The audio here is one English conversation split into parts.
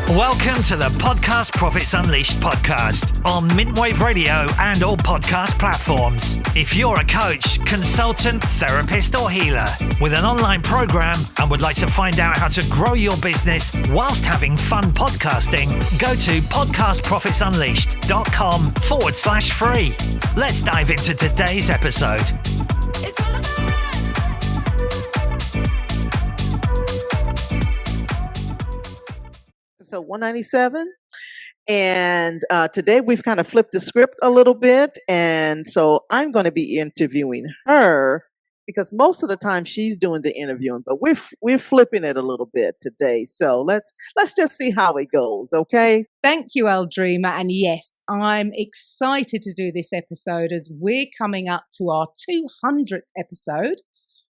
Welcome to the Podcast Profits Unleashed podcast on Mintwave Radio and all podcast platforms. If you're a coach, consultant, therapist, or healer with an online program and would like to find out how to grow your business whilst having fun podcasting, go to podcastprofitsunleashed.com/free. Let's dive into today's episode. So 197. And today we've kind of flipped the script a little bit. And so I'm going to be interviewing her because most of the time she's doing the interviewing, but we're flipping it a little bit today. So let's just see how it goes. Okay. Thank you, Aldreama. And yes, I'm excited to do this episode as we're coming up to our 200th episode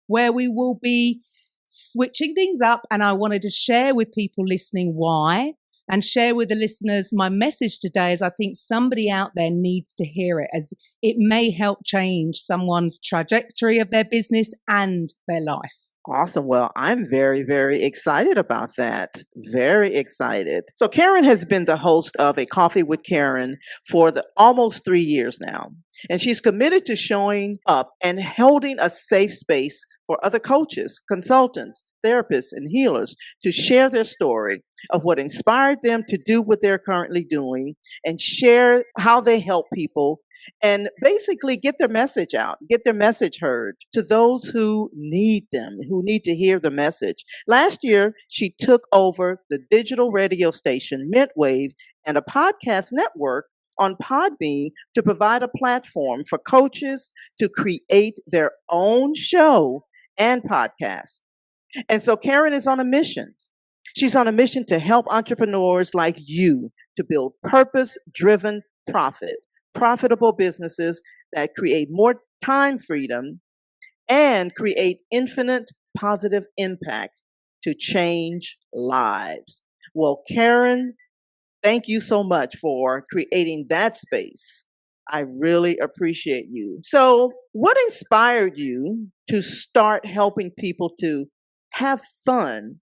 where we will be switching things up, and I wanted to share with people listening why, and share with the listeners my message today is I think somebody out there needs to hear it, as it may help change someone's trajectory of their business and their life. Awesome. Well, I'm very, very excited about that. Very excited. So Karen has been the host of A Coffee with Karen for almost 3 years now. And she's committed to showing up and holding a safe space for other coaches, consultants, therapists, and healers to share their story of what inspired them to do what they're currently doing and share how they help people and basically get their message out, get their message heard to those who need them, who need to hear the message. Last year, she took over the digital radio station Mintwave and a podcast network on Podbean to provide a platform for coaches to create their own show and podcast. And so Karen is on a mission. She's on a mission to help entrepreneurs like you to build purpose-driven profitable businesses that create more time freedom and create infinite positive impact to change lives. Well, Karen, thank you so much for creating that space. I really appreciate you. So, what inspired you to start helping people to have fun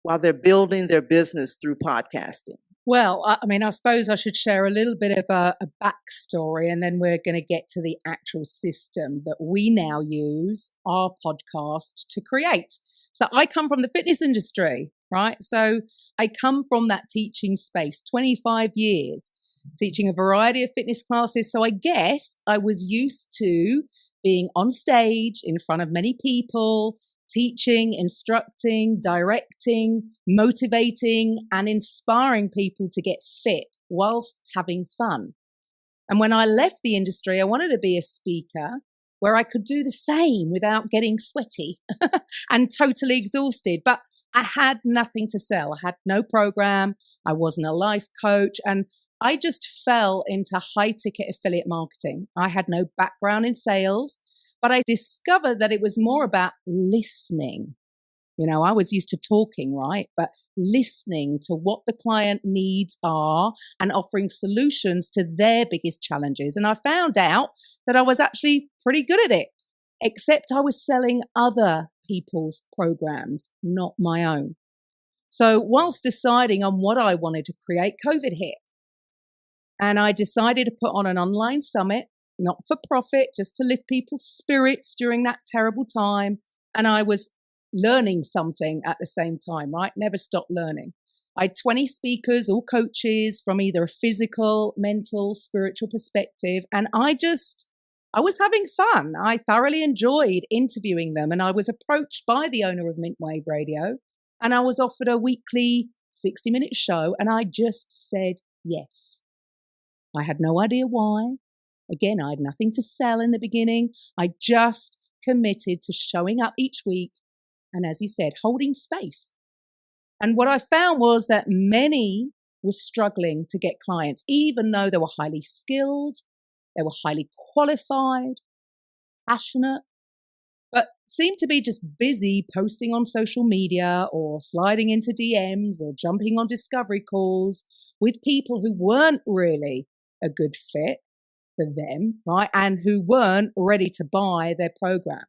while they're building their business through podcasting? Well, I suppose I should share a little bit of a backstory, and then we're going to get to the actual system that we now use our podcast to create. So I come from the fitness industry, right? So I come from that teaching space, 25 years, teaching a variety of fitness classes. So I guess I was used to being on stage in front of many people, teaching, instructing, directing, motivating, and inspiring people to get fit whilst having fun. And when I left the industry, I wanted to be a speaker where I could do the same without getting sweaty and totally exhausted. But I had nothing to sell. I had no program. I wasn't a life coach. And I just fell into high-ticket affiliate marketing. I had no background in sales. But I discovered that it was more about listening. You know, I was used to talking, right? But listening to what the client needs are and offering solutions to their biggest challenges. And I found out that I was actually pretty good at it, except I was selling other people's programs, not my own. So whilst deciding on what I wanted to create, COVID hit. And I decided to put on an online summit, not for profit, just to lift people's spirits during that terrible time. And I was learning something at the same time, right? Never stop learning. I had 20 speakers, all coaches from either a physical, mental, spiritual perspective. And I was having fun. I thoroughly enjoyed interviewing them. And I was approached by the owner of Mintwave Radio. And I was offered a weekly 60-minute show. And I just said yes. I had no idea why. Again, I had nothing to sell in the beginning. I just committed to showing up each week and, as you said, holding space. And what I found was that many were struggling to get clients, even though they were highly skilled, they were highly qualified, passionate, but seemed to be just busy posting on social media or sliding into DMs or jumping on discovery calls with people who weren't really a good fit for them, right? And who weren't ready to buy their program.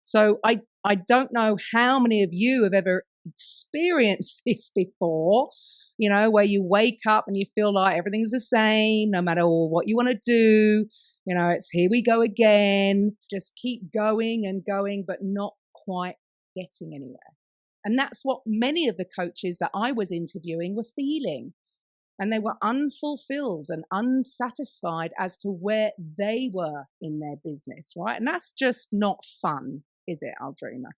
So I don't know how many of you have ever experienced this before, where you wake up and you feel like everything's the same, no matter what you want to do. It's here we go again. Just keep going and going, but not quite getting anywhere. And that's what many of the coaches that I was interviewing were feeling. And they were unfulfilled and unsatisfied as to where they were in their business, right? And that's just not fun, is it, Aldreama?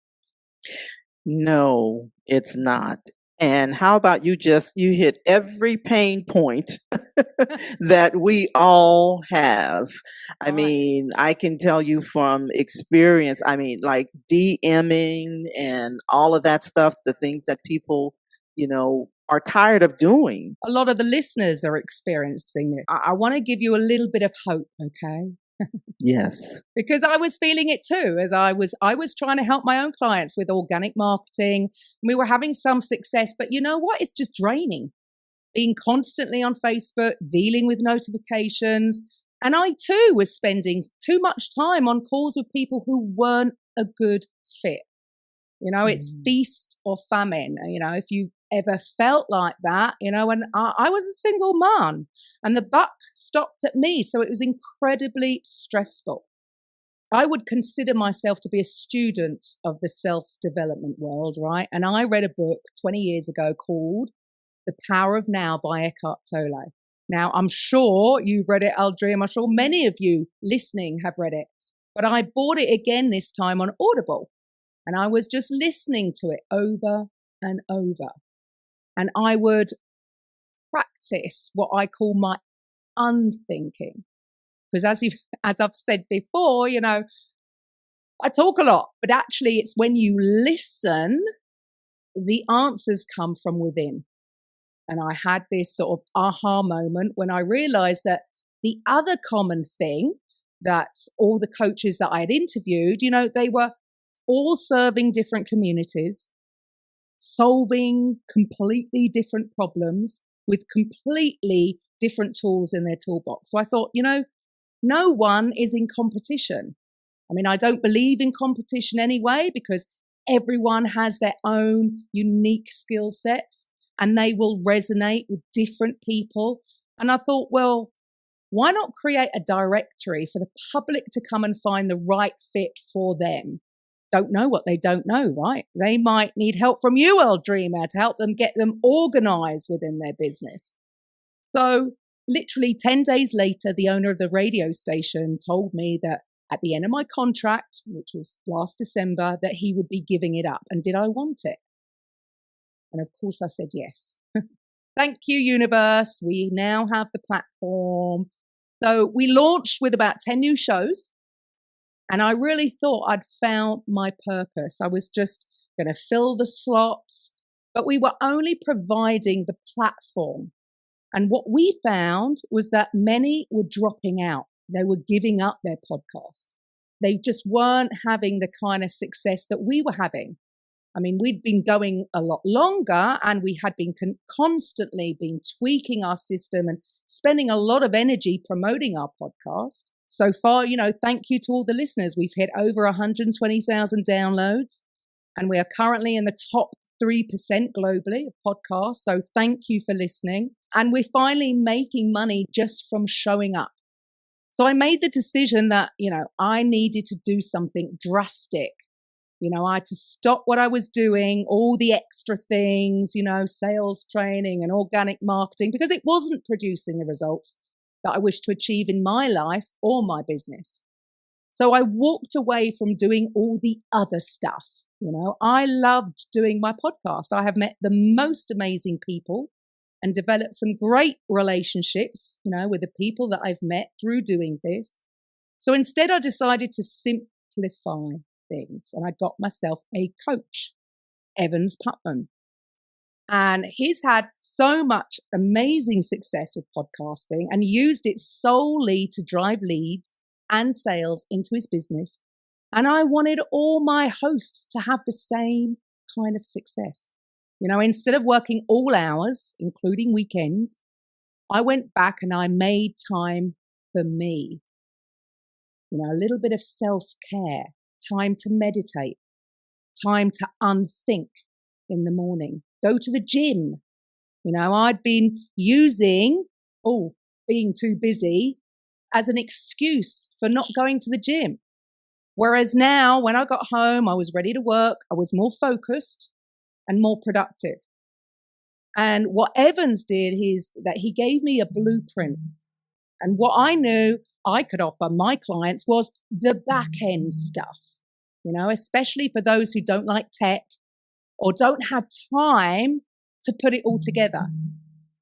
No, it's not. And how about you hit every pain point that we all have. I mean, I can tell you from experience, like DMing and all of that stuff, the things that people, are tired of doing. A lot of the listeners are experiencing it. I want to give you a little bit of hope, okay? Yes. Because I was feeling it too, as I was trying to help my own clients with organic marketing. We were having some success, but you know what? It's just draining. Being constantly on Facebook, dealing with notifications. And I too was spending too much time on calls with people who weren't a good fit. It's feast or famine. If you ever felt like that, and I was a single mom and the buck stopped at me. So it was incredibly stressful. I would consider myself to be a student of the self-development world, right? And I read a book 20 years ago called The Power of Now by Eckhart Tolle. Now, I'm sure you've read it, Aldreama. I'm sure many of you listening have read it. But I bought it again this time on Audible. And I was just listening to it over and over. And I would practice what I call my unthinking. Because as I've said before, I talk a lot, but actually it's when you listen, the answers come from within. And I had this sort of aha moment when I realized that the other common thing that all the coaches that I had interviewed, they were all serving different communities, solving completely different problems with completely different tools in their toolbox. So I thought, no one is in competition. I don't believe in competition anyway, because everyone has their own unique skill sets and they will resonate with different people. And I thought, well, why not create a directory for the public to come and find the right fit for them? Don't know what they don't know, right? They might need help from you, Aldreama, to help them get them organized within their business. So literally 10 days later, the owner of the radio station told me that at the end of my contract, which was last December, that he would be giving it up. And did I want it? And of course I said yes. Thank you, universe. We now have the platform. So we launched with about 10 new shows. And I really thought I'd found my purpose. I was just going to fill the slots, but we were only providing the platform. And what we found was that many were dropping out. They were giving up their podcast. They just weren't having the kind of success that we were having. We'd been going a lot longer and we had been constantly been tweaking our system and spending a lot of energy promoting our podcast. So far, thank you to all the listeners. We've hit over 120,000 downloads and we are currently in the top 3% globally of podcasts. So thank you for listening. And we're finally making money just from showing up. So I made the decision that, I needed to do something drastic. I had to stop what I was doing, all the extra things, sales training and organic marketing, because it wasn't producing the results that I wish to achieve in my life or my business. So I walked away from doing all the other stuff. I loved doing my podcast. I have met the most amazing people and developed some great relationships, with the people that I've met through doing this. So instead, I decided to simplify things and I got myself a coach, Evans Putman. And he's had so much amazing success with podcasting and used it solely to drive leads and sales into his business. And I wanted all my hosts to have the same kind of success. Instead of working all hours, including weekends, I went back and I made time for me. A little bit of self-care, time to meditate, time to unthink in the morning. Go to the gym, I'd been using, being too busy as an excuse for not going to the gym. Whereas now, when I got home, I was ready to work. I was more focused and more productive. And what Evans did is that he gave me a blueprint. And what I knew I could offer my clients was the back end stuff, especially for those who don't like tech or don't have time to put it all together.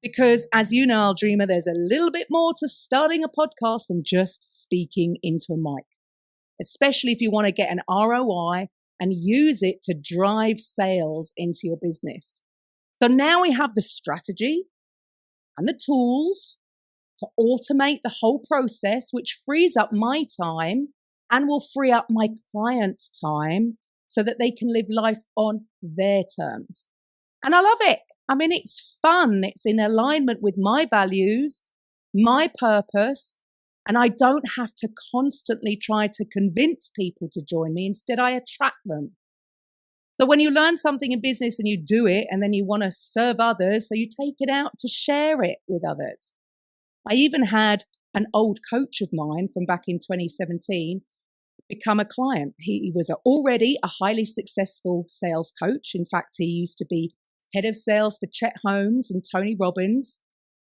Because as you know, Aldreama, there's a little bit more to starting a podcast than just speaking into a mic, especially if you want to get an ROI and use it to drive sales into your business. So now we have the strategy and the tools to automate the whole process, which frees up my time and will free up my clients' time so that they can live life on their terms. And I love it. It's fun. It's in alignment with my values, my purpose, and I don't have to constantly try to convince people to join me. Instead, I attract them. So when you learn something in business and you do it, and then you want to serve others, so you take it out to share it with others. I even had an old coach of mine from back in 2017 become a client. He was already a highly successful sales coach. In fact, he used to be head of sales for Chet Holmes and Tony Robbins.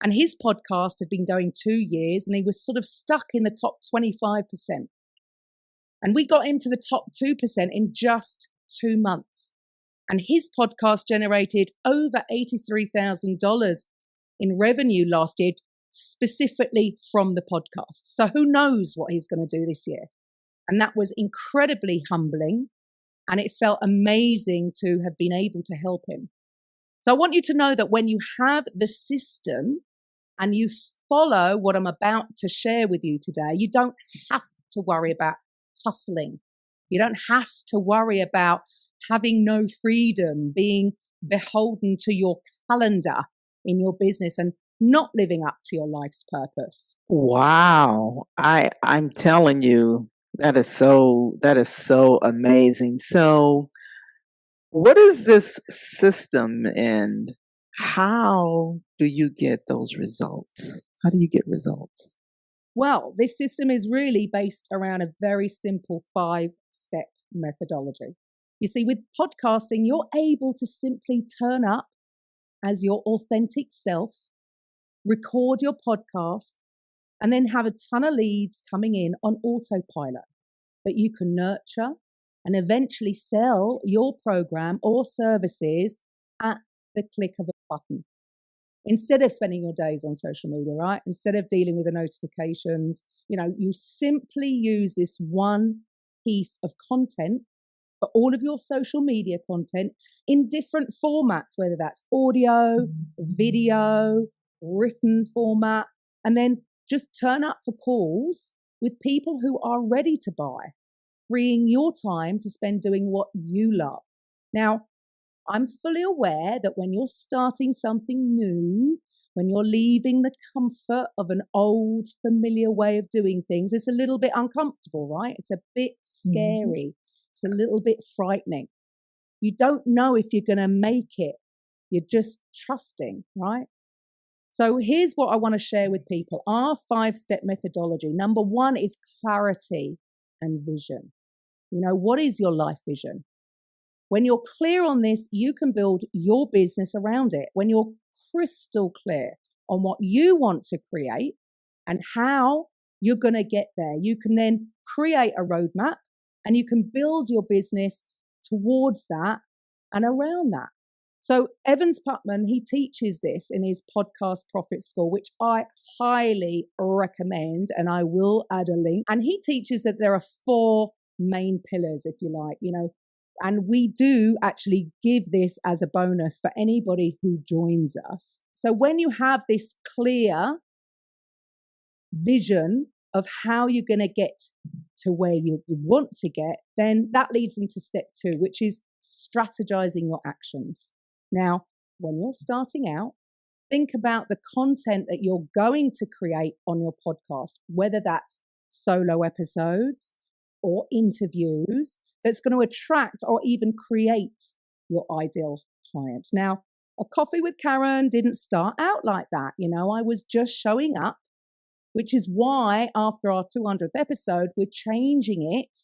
And his podcast had been going 2 years and he was sort of stuck in the top 25%. And we got him to the top 2% in just 2 months. And his podcast generated over $83,000 in revenue last year, specifically from the podcast. So who knows what he's going to do this year? And that was incredibly humbling. And it felt amazing to have been able to help him. So I want you to know that when you have the system and you follow what I'm about to share with you today, you don't have to worry about hustling. You don't have to worry about having no freedom, being beholden to your calendar in your business and not living up to your life's purpose. Wow. I'm telling you, that is so amazing. So what is this system and how do you get those results? How do you get results? Well, this system is really based around a very simple 5-step methodology. You see, with podcasting, you're able to simply turn up as your authentic self, record your podcast, and then have a ton of leads coming in on autopilot that you can nurture and eventually sell your program or services at the click of a button. Instead of spending your days on social media, right? Instead of dealing with the notifications, you simply use this one piece of content for all of your social media content in different formats, whether that's audio, video, written format, and then just turn up for calls with people who are ready to buy, freeing your time to spend doing what you love. Now, I'm fully aware that when you're starting something new, when you're leaving the comfort of an old, familiar way of doing things, it's a little bit uncomfortable, right? It's a bit scary. It's a little bit frightening. You don't know if you're going to make it. You're just trusting, right? So here's what I want to share with people. Our 5-step methodology. Number 1 is clarity and vision. What is your life vision? When you're clear on this, you can build your business around it. When you're crystal clear on what you want to create and how you're going to get there, you can then create a roadmap and you can build your business towards that and around that. So Evans Putman, he teaches this in his podcast Profit School, which I highly recommend, and I will add a link. And he teaches that there are 4 main pillars, if you like, and we do actually give this as a bonus for anybody who joins us. So when you have this clear vision of how you're going to get to where you want to get, then that leads into step 2, which is strategizing your actions. Now, when you're starting out, think about the content that you're going to create on your podcast, whether that's solo episodes or interviews, that's going to attract or even create your ideal client. Now, A Coffee with Karen didn't start out like that. I was just showing up, which is why after our 200th episode, we're changing it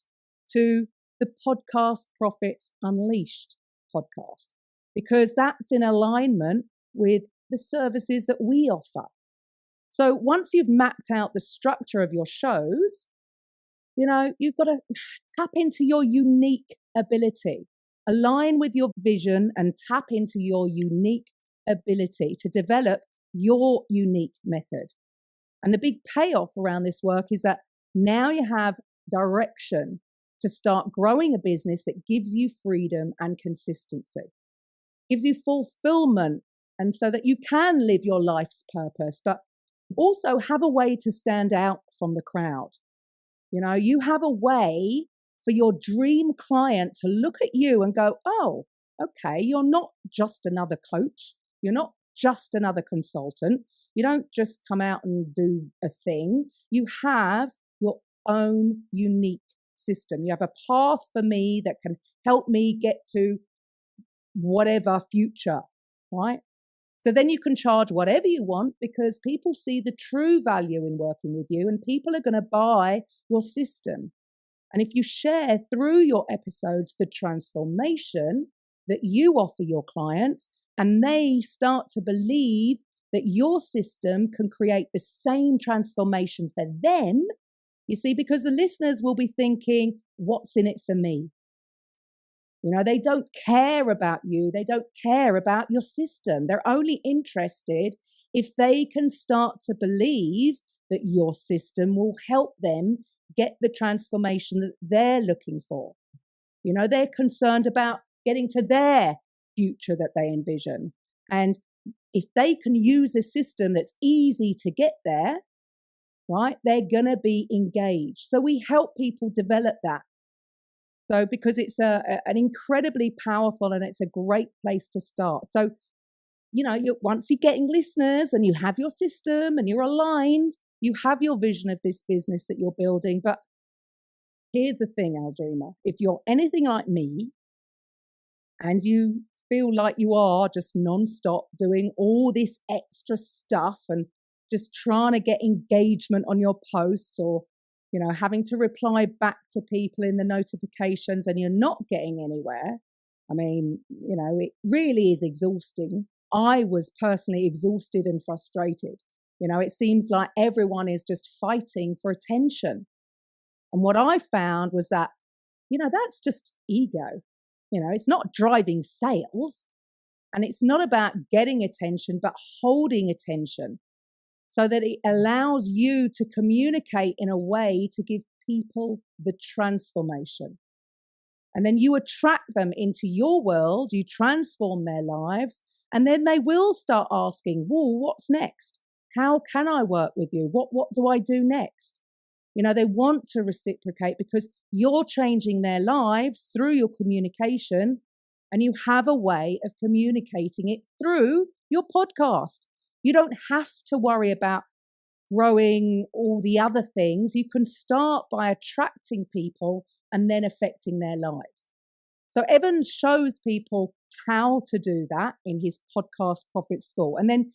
to the Podcast Profits Unleashed podcast, because that's in alignment with the services that we offer. So once you've mapped out the structure of your shows, you've got to tap into your unique ability, align with your vision and tap into your unique ability to develop your unique method. And the big payoff around this work is that now you have direction to start growing a business that gives you freedom and consistency, gives you fulfillment, and so that you can live your life's purpose, but also have a way to stand out from the crowd. You have a way for your dream client to look at you and go, oh, okay, you're not just another coach. You're not just another consultant. You don't just come out and do a thing. You have your own unique system. You have a path for me that can help me get to whatever future, right? So then you can charge whatever you want, because people see the true value in working with you, and people are going to buy your system. And if you share through your episodes the transformation that you offer your clients, and they start to believe that your system can create the same transformation for them, you see, because the listeners will be thinking, what's in it for me? They don't care about you. They don't care about your system. They're only interested if they can start to believe that your system will help them get the transformation that they're looking for. They're concerned about getting to their future that they envision. And if they can use a system that's easy to get there, right, they're going to be engaged. So we help people develop that. So because it's an incredibly powerful and it's a great place to start. So, once you're getting listeners and you have your system and you're aligned, you have your vision of this business that you're building. But here's the thing, Aldreama, if you're anything like me and you feel like you are just nonstop doing all this extra stuff and just trying to get engagement on your posts, or having to reply back to people in the notifications, and you're not getting anywhere. I mean, it really is exhausting. I was personally exhausted and frustrated. It seems like everyone is just fighting for attention. And what I found was that, that's just ego. It's not driving sales, and it's not about getting attention, but holding attention, so that it allows you to communicate in a way to give people the transformation. And then you attract them into your world, you transform their lives, and then they will start asking, well, what's next? How can I work with you? What do I do next? They want to reciprocate because you're changing their lives through your communication, and you have a way of communicating it through your podcast. You don't have to worry about growing all the other things. You can start by attracting people and then affecting their lives. So Evan shows people how to do that in his podcast Profit School. And then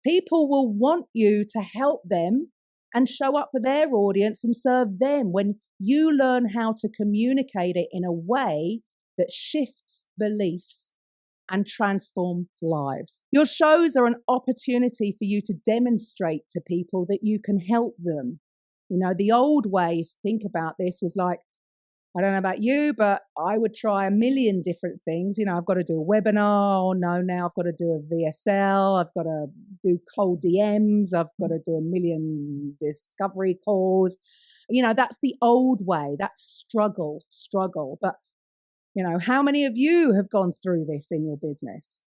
people will want you to help them and show up for their audience and serve them when you learn how to communicate it in a way that shifts beliefs and transforms lives. Your shows are an opportunity for you to demonstrate to people that you can help them. The old way, if you think about this, was like, I don't know about you, but I would try a million different things. I've got to do a webinar. Oh, no, now I've got to do a VSL. I've got to do cold DMs. I've got to do a million discovery calls. That's the old way. That's struggle. But how many of you have gone through this in your business?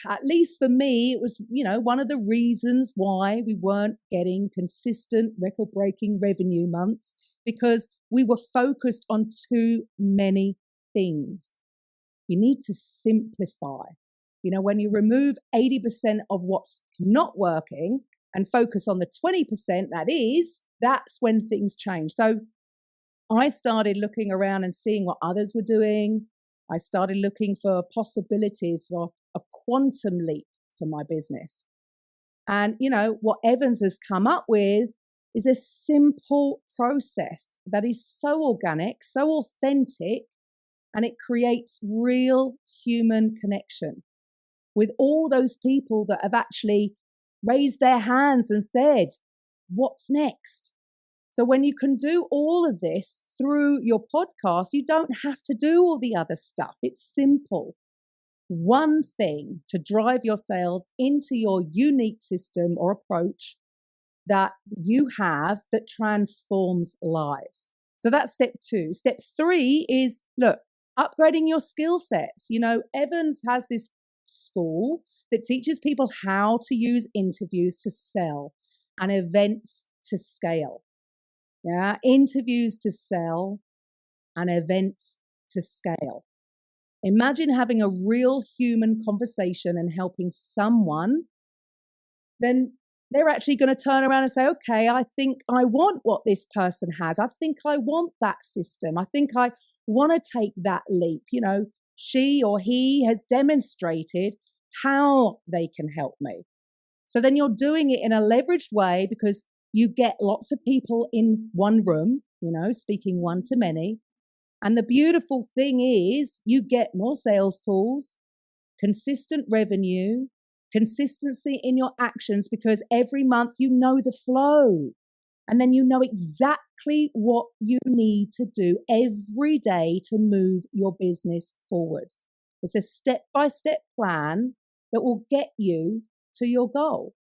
At least for me, it was, one of the reasons why we weren't getting consistent record-breaking revenue months, because we were focused on too many things. You need to simplify. When you remove 80% of what's not working and focus on the 20% that's when things change. So I started looking around and seeing what others were doing. I started looking for possibilities for a quantum leap for my business. And, what Evans has come up with is a simple process that is so organic, so authentic, and it creates real human connection with all those people that have actually raised their hands and said, what's next? So when you can do all of this through your podcast, you don't have to do all the other stuff. It's simple. One thing to drive your sales into your unique system or approach that you have that transforms lives. So that's step 2. Step 3 is, upgrading your skill sets. Evans has this school that teaches people how to use interviews to sell and events to scale. Yeah, interviews to sell and events to scale. Imagine having a real human conversation and helping someone. Then they're actually going to turn around and say, okay, I think I want what this person has. I think I want that system. I think I want to take that leap. She or he has demonstrated how they can help me. So then you're doing it in a leveraged way because you get lots of people in one room, speaking one to many. And the beautiful thing is you get more sales calls, consistent revenue, consistency in your actions, because every month you know the flow. And then you know exactly what you need to do every day to move your business forwards. It's a step-by-step plan that will get you to your goal.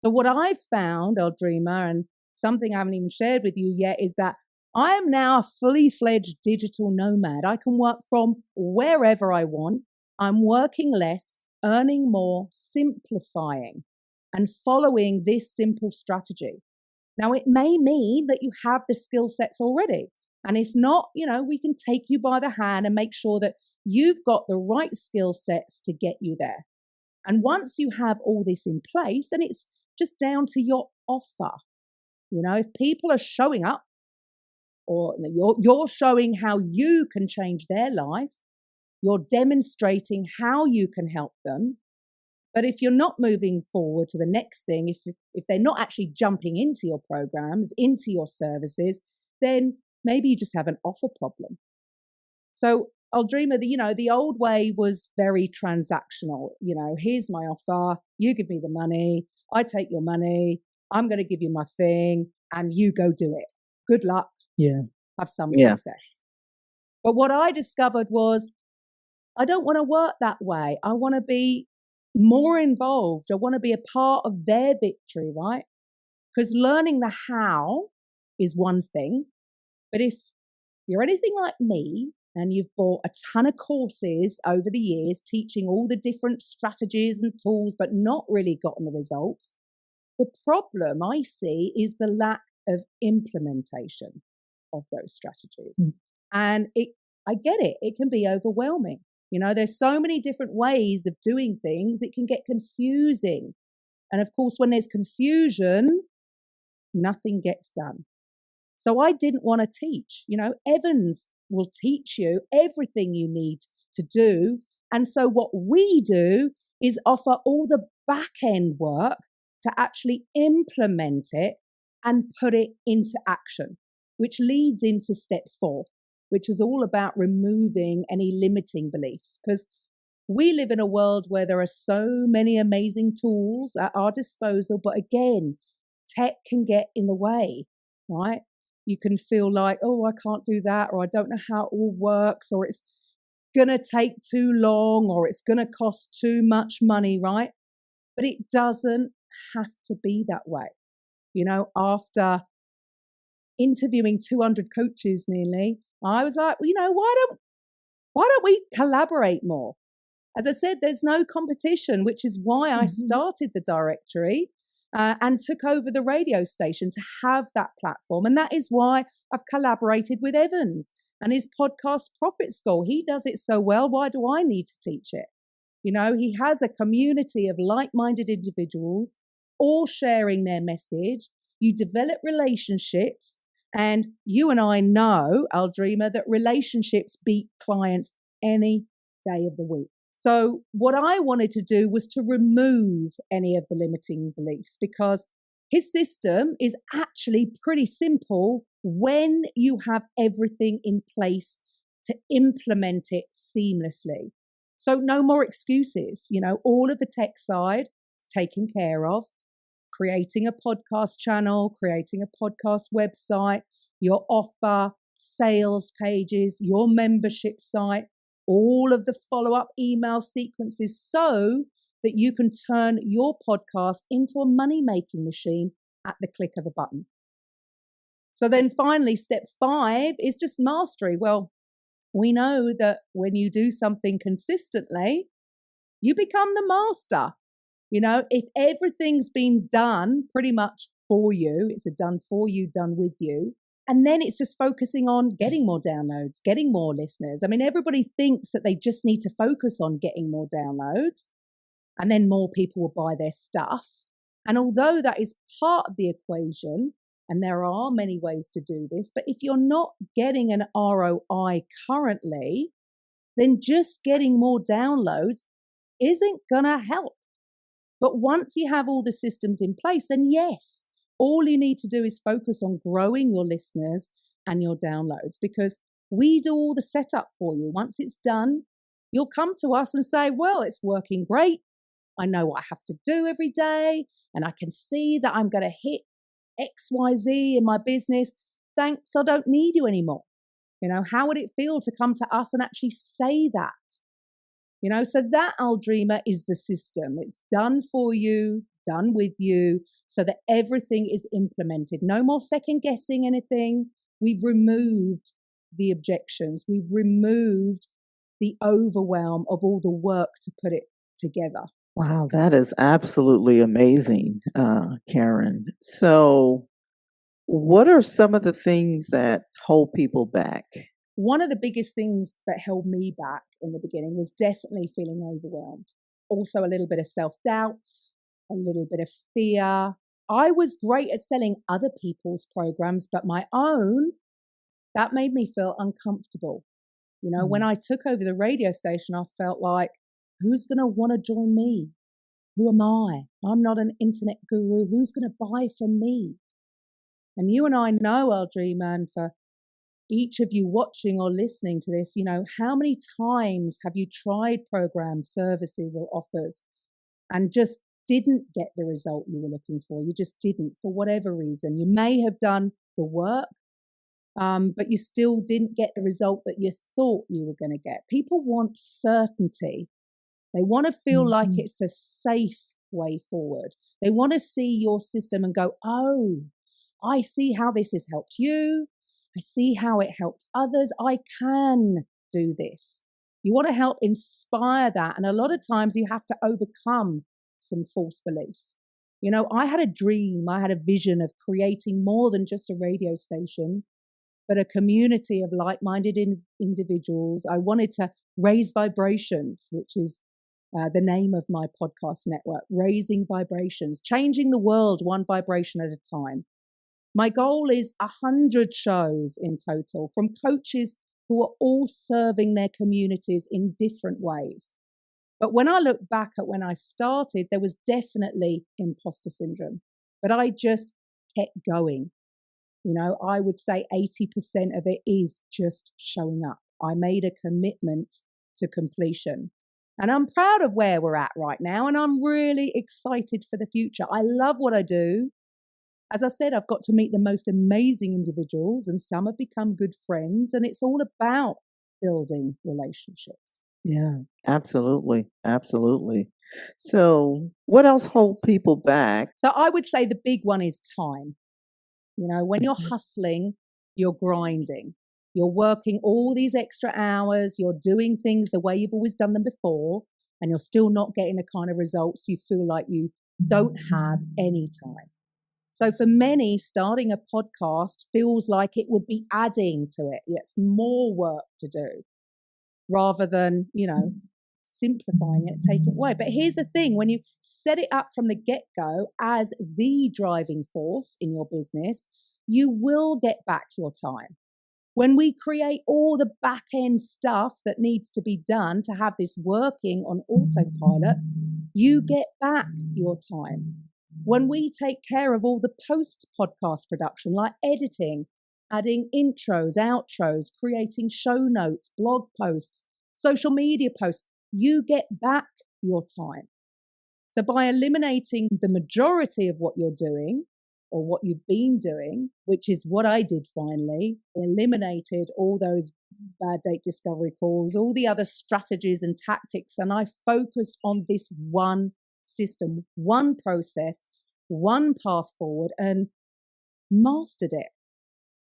So what I've found, Aldreama, and something I haven't even shared with you yet, is that I am now a fully fledged digital nomad. I can work from wherever I want. I'm working less, earning more, simplifying, and following this simple strategy. Now, it may mean that you have the skill sets already. And if not, we can take you by the hand and make sure that you've got the right skill sets to get you there. And once you have all this in place, then it's just down to your offer. If people are showing up, or you're showing how you can change their life, you're demonstrating how you can help them. But if you're not moving forward to the next thing, if they're not actually jumping into your programs, into your services, then maybe you just have an offer problem. So Aldreama, the old way was very transactional. Here's my offer, you give me the money, I take your money, I'm going to give you my thing, and you go do it. Good luck. Yeah. Have some success. But what I discovered was I don't want to work that way. I want to be more involved. I want to be a part of their victory, right? Because learning the how is one thing. But if you're anything like me and you've bought a ton of courses over the years teaching all the different strategies and tools, but not really gotten the results, the problem I see is the lack of implementation of those strategies. And I get it. It can be overwhelming. There's so many different ways of doing things. It can get confusing. And of course, when there's confusion, nothing gets done. So I didn't want to teach. Evans will teach you everything you need to do. And so what we do is offer all the back end work to actually implement it and put it into action, which leads into step 4, which is all about removing any limiting beliefs. Because we live in a world where there are so many amazing tools at our disposal, but again, tech can get in the way, right? You can feel like, oh, I can't do that, or I don't know how it all works, or it's going to take too long, or it's going to cost too much money, right? But it doesn't have to be that way. After interviewing 200 coaches nearly, I was like, why don't we collaborate more? As I said, there's no competition, which is why I started the directory and took over the radio station to have that platform. And that is why I've collaborated with Evans and his podcast Profit School. He does it so well. Why do I need to teach it? He has a community of like-minded individuals all sharing their message. You develop relationships. And you and I know, Aldreama, that relationships beat clients any day of the week. So what I wanted to do was to remove any of the limiting beliefs, because his system is actually pretty simple when you have everything in place to implement it seamlessly. So no more excuses, all of the tech side taken care of, creating a podcast channel, creating a podcast website, your offer, sales pages, your membership site, all of the follow-up email sequences, so that you can turn your podcast into a money-making machine at the click of a button. So then finally, step 5 is just mastery. Well, we know that when you do something consistently, you become the master. If everything's been done pretty much for you, it's a done for you, done with you. And then it's just focusing on getting more downloads, getting more listeners. I mean, everybody thinks that they just need to focus on getting more downloads and then more people will buy their stuff. And although that is part of the equation, and there are many ways to do this, but if you're not getting an ROI currently, then just getting more downloads isn't going to help. But once you have all the systems in place, then yes, all you need to do is focus on growing your listeners and your downloads, because we do all the setup for you. Once it's done, you'll come to us and say, well, it's working great. I know what I have to do every day, and I can see that I'm going to hit XYZ in my business. Thanks, I don't need you anymore. How would it feel to come to us and actually say that? So that, Aldreama, is the system. It's done for you, done with you, so that everything is implemented. No more second guessing anything. We've removed the objections. We've removed the overwhelm of all the work to put it together. Wow, that is absolutely amazing, Karen. So what are some of the things that hold people back? One of the biggest things that held me back in the beginning was definitely feeling overwhelmed. Also a little bit of self-doubt, a little bit of fear. I was great at selling other people's programs, but my own, that made me feel uncomfortable. When I took over the radio station, I felt like, who's going to want to join me? Who am I? I'm not an internet guru. Who's going to buy from me? And you and I know, Aldreama, and for each of you watching or listening to this, how many times have you tried programs, services, or offers and just didn't get the result you were looking for? You just didn't, for whatever reason. You may have done the work, but you still didn't get the result that you thought you were going to get. People want certainty. They want to feel like it's a safe way forward. They want to see your system and go, oh, I see how this has helped you. I see how it helped others. I can do this. You want to help inspire that. And a lot of times you have to overcome some false beliefs. I had a dream, I had a vision of creating more than just a radio station, but a community of like-minded individuals. I wanted to raise vibrations, which is the name of my podcast network, Raising Vibrations, changing the world one vibration at a time. My goal is 100 shows in total from coaches who are all serving their communities in different ways. But when I look back at when I started, there was definitely imposter syndrome, but I just kept going. I would say 80% of it is just showing up. I made a commitment to completion. And I'm proud of where we're at right now, and I'm really excited for the future. I love what I do. As I said, I've got to meet the most amazing individuals, and some have become good friends, and it's all about building relationships. Yeah, absolutely. Absolutely. So what else holds people back? So I would say the big one is time. When you're hustling, you're grinding. You're working all these extra hours. You're doing things the way you've always done them before, and you're still not getting the kind of results you feel like you don't have any time. So for many, starting a podcast feels like it would be adding to it. It's more work to do rather than, simplifying it, taking it away. But here's the thing, when you set it up from the get-go as the driving force in your business, you will get back your time. When we create all the back end stuff that needs to be done to have this working on autopilot, you get back your time. When we take care of all the post podcast production, like editing, adding intros, outros, creating show notes, blog posts, social media posts, you get back your time. So by eliminating the majority of what you're doing or what you've been doing, which is what I did finally, eliminated all those bad date discovery calls, all the other strategies and tactics, and I focused on this one system, one process, one path forward, and mastered it.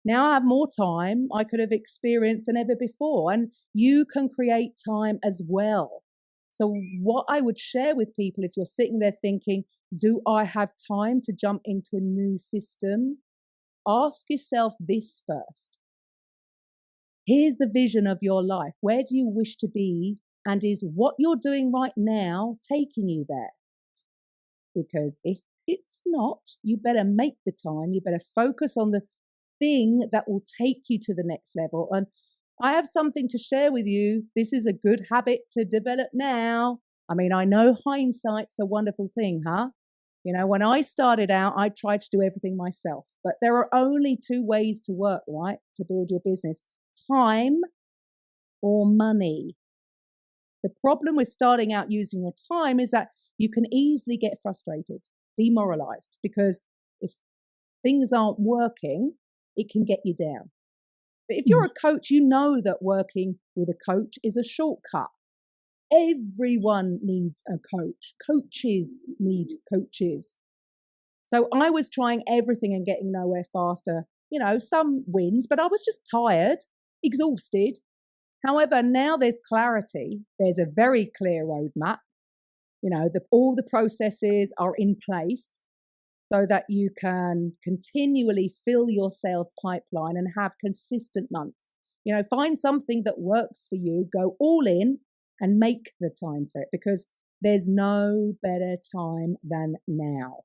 Now I have more time I could have experienced than ever before, and you can create time as well. So what I would share with people, if you're sitting there thinking, do I have time to jump into a new system? Ask yourself this first. Here's the vision of your life. Where do you wish to be? And is what you're doing right now taking you there? Because if it's not, you better make the time. You better focus on the thing that will take you to the next level. And I have something to share with you. This is a good habit to develop now. I mean, I know hindsight's a wonderful thing, huh? You know, when I started out, I tried to do everything myself. But there are only two ways to work, right? To build your business: time or money. The problem with starting out using your time is that you can easily get frustrated, demoralized, because if things aren't working, it can get you down. But if you're a coach, you know that working with a coach is a shortcut. Everyone needs a coach. Coaches need coaches. So I was trying everything and getting nowhere faster. You know, some wins, but I was just tired, exhausted. However, now there's clarity. There's a very clear roadmap. You know, all the processes are in place so that you can continually fill your sales pipeline and have consistent months. You know, find something that works for you, go all in and make the time for it, because there's no better time than now.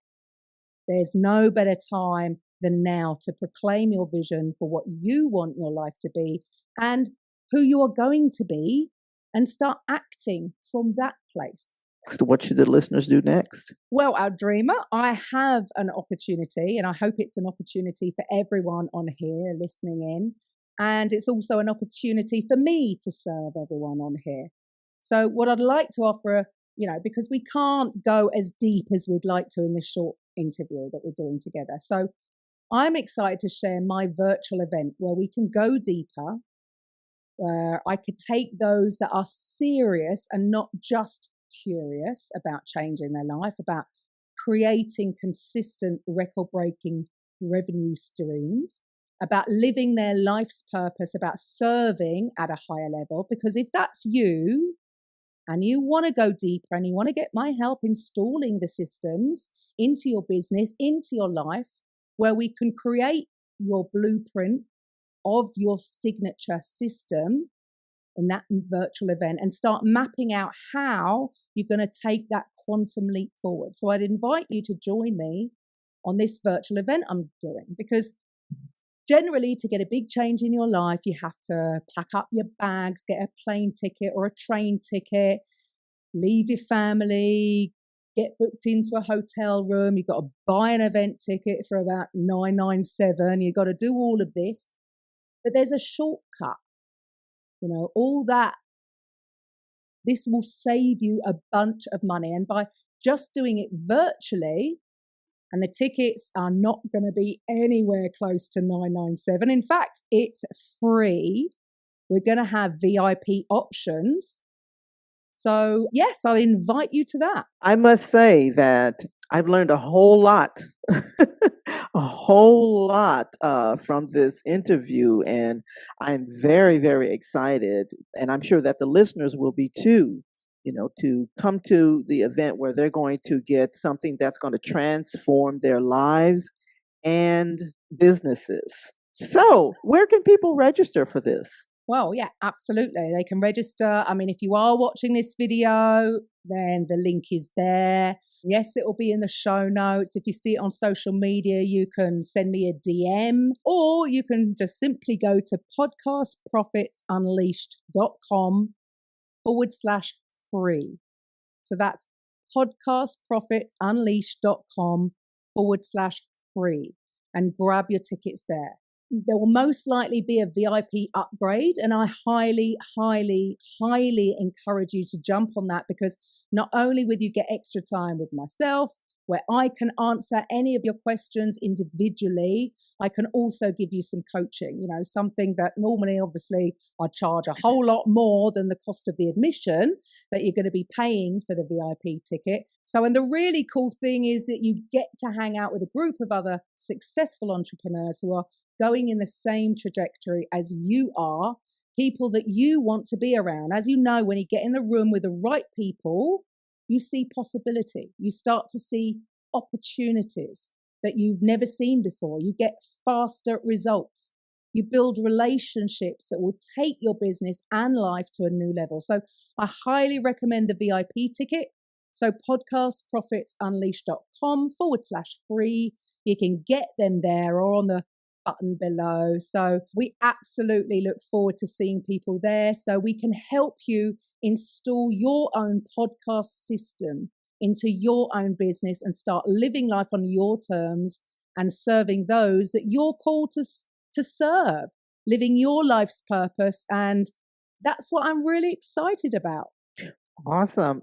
There's no better time than now to proclaim your vision for what you want your life to be and who you are going to be, and start acting from that place. So what should the listeners do next? Well, Aldreama, I have an opportunity, and I hope it's an opportunity for everyone on here listening in. And it's also an opportunity for me to serve everyone on here. So what I'd like to offer, you know, because we can't go as deep as we'd like to in this short interview that we're doing together. So I'm excited to share my virtual event where we can go deeper, where I could take those that are serious and not just curious about changing their life, about creating consistent record-breaking revenue streams, about living their life's purpose, about serving at a higher level. Because if that's you and you want to go deeper and you want to get my help installing the systems into your business, into your life, where we can create your blueprint of your signature system in that virtual event and start mapping out how you're going to take that quantum leap forward. So I'd invite you to join me on this virtual event I'm doing, because generally to get a big change in your life, you have to pack up your bags, get a plane ticket or a train ticket, leave your family, get booked into a hotel room. You've got to buy an event ticket for about $997. You've got to do all of this. But there's a shortcut. You know, all that, this will save you a bunch of money. And by just doing it virtually, and the tickets are not going to be anywhere close to $997. In fact, it's free. We're going to have VIP options. So yes, I'll invite you to that. I must say that I've learned a whole lot, from this interview, and I'm very, very excited, and I'm sure that the listeners will be too, you know, to come to the event where they're going to get something that's going to transform their lives and businesses. So where can people register for this? Well, yeah, absolutely. They can register. I mean, if you are watching this video, then the link is there. Yes, it will be in the show notes. If you see it on social media, you can send me a DM, or you can just simply go to podcastprofitsunleashed.com/free. So that's podcastprofitsunleashed.com/free and grab your tickets there. There will most likely be a VIP upgrade, and I highly, highly, highly encourage you to jump on that, because not only will you get extra time with myself, where I can answer any of your questions individually, I can also give you some coaching, something that normally, obviously, I charge a whole lot more than the cost of the admission that you're going to be paying for the VIP ticket. So, and the really cool thing is that you get to hang out with a group of other successful entrepreneurs who are going in the same trajectory as you are, people that you want to be around. As you know, when you get in the room with the right people, you see possibility. You start to see opportunities that you've never seen before. You get faster results. You build relationships that will take your business and life to a new level. So I highly recommend the VIP ticket. So podcastprofitsunleashed.com/free. You can get them there or on the button below. So we absolutely look forward to seeing people there, so we can help you install your own podcast system into your own business and start living life on your terms and serving those that you're called to serve, living your life's purpose. And that's what I'm really excited about. Awesome.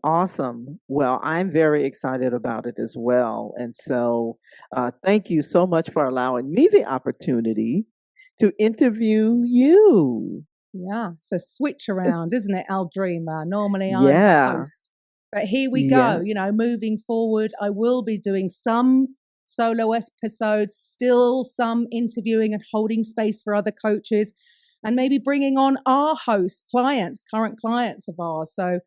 Well, I'm very excited about it as well. And so thank you so much for allowing me the opportunity to interview you. Yeah, it's a switch around, isn't it, Aldreama? Normally I'm the host. But here we go. Moving forward, I will be doing some solo episodes, still some interviewing and holding space for other coaches, and maybe bringing on our hosts, current clients of ours. So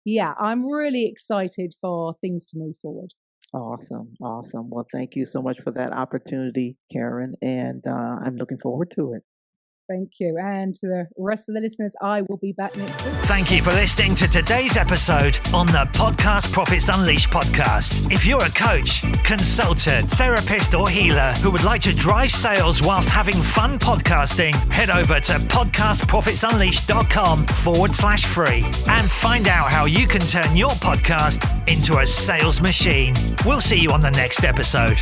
yeah, I'm really excited for things to move forward. Awesome. Well, thank you so much for that opportunity, Karen, and I'm looking forward to it. Thank you. And to the rest of the listeners, I will be back next week. Thank you for listening to today's episode on the Podcast Profits Unleashed podcast. If you're a coach, consultant, therapist, or healer who would like to drive sales whilst having fun podcasting, head over to podcastprofitsunleashed.com/free and find out how you can turn your podcast into a sales machine. We'll see you on the next episode.